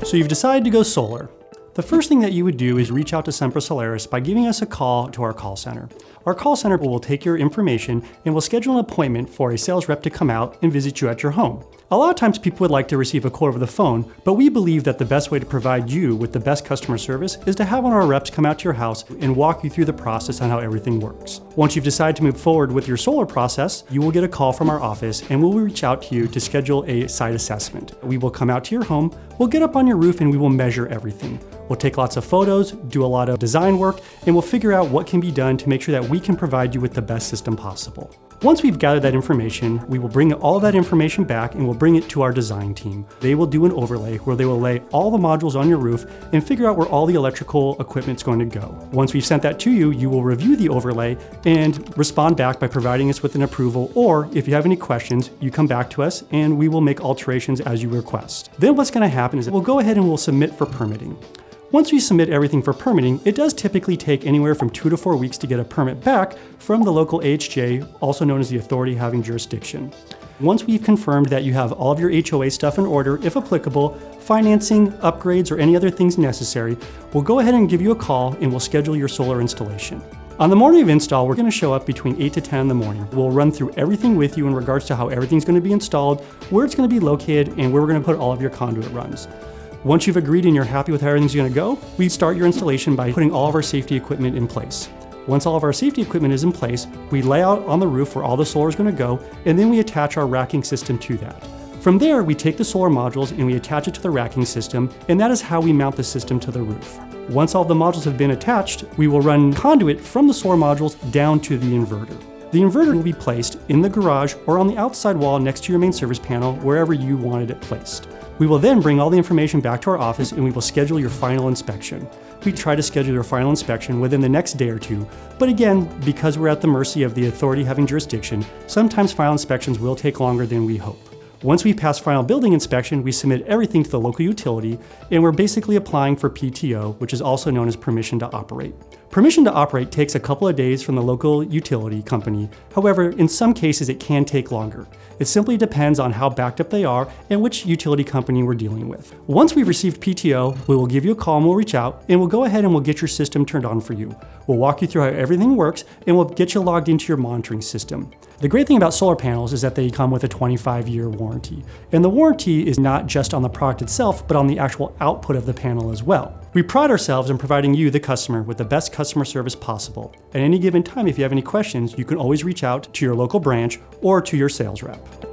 So you've decided to go solar. The first thing that you would do is reach out to Semper Solaris by giving us a call to our call center. Our call center will take your information and will schedule an appointment for a sales rep to come out and visit you at your home. A lot of times people would like to receive a quote over the phone, but we believe that the best way to provide you with the best customer service is to have one of our reps come out to your house and walk you through the process on how everything works. Once you've decided to move forward with your solar process, you will get a call from our office and we'll reach out to you to schedule a site assessment. We will come out to your home, we'll get up on your roof and we will measure everything. We'll take lots of photos, do a lot of design work, and we'll figure out what can be done to make sure that we can provide you with the best system possible. Once we've gathered that information, we will bring all that information back and we'll bring it to our design team. They will do an overlay where they will lay all the modules on your roof and figure out where all the electrical equipment's going to go. Once we've sent that to you, you will review the overlay and respond back by providing us with an approval, or if you have any questions, you come back to us and we will make alterations as you request. Then what's going to happen is that we'll go ahead and we'll submit for permitting. Once we submit everything for permitting, it does typically take anywhere from 2 to 4 weeks to get a permit back from the local AHJ, also known as the authority having jurisdiction. Once we've confirmed that you have all of your HOA stuff in order, if applicable, financing, upgrades, or any other things necessary, we'll go ahead and give you a call and we'll schedule your solar installation. On the morning of install, we're going to show up between 8 to 10 in the morning. We'll run through everything with you in regards to how everything's going to be installed, where it's going to be located, and where we're going to put all of your conduit runs. Once you've agreed and you're happy with how everything's going to go, we start your installation by putting all of our safety equipment in place. Once all of our safety equipment is in place, we lay out on the roof where all the solar is going to go, and then we attach our racking system to that. From there, we take the solar modules and we attach it to the racking system, and that is how we mount the system to the roof. Once all the modules have been attached, we will run conduit from the solar modules down to the inverter. The inverter will be placed in the garage or on the outside wall next to your main service panel, wherever you wanted it placed. We will then bring all the information back to our office and we will schedule your final inspection. We try to schedule your final inspection within the next day or two, but again, because we're at the mercy of the authority having jurisdiction, sometimes final inspections will take longer than we hope. Once we pass final building inspection, we submit everything to the local utility, and we're basically applying for PTO, which is also known as permission to operate. Permission to operate takes a couple of days from the local utility company. However, in some cases it can take longer. It simply depends on how backed up they are and which utility company we're dealing with. Once we've received PTO, we will give you a call and we'll reach out and we'll go ahead and we'll get your system turned on for you. We'll walk you through how everything works and we'll get you logged into your monitoring system. The great thing about solar panels is that they come with a 25-year warranty. And the warranty is not just on the product itself, but on the actual output of the panel as well. We pride ourselves in providing you, the customer, with the best customer service possible. At any given time, if you have any questions, you can always reach out to your local branch or to your sales rep.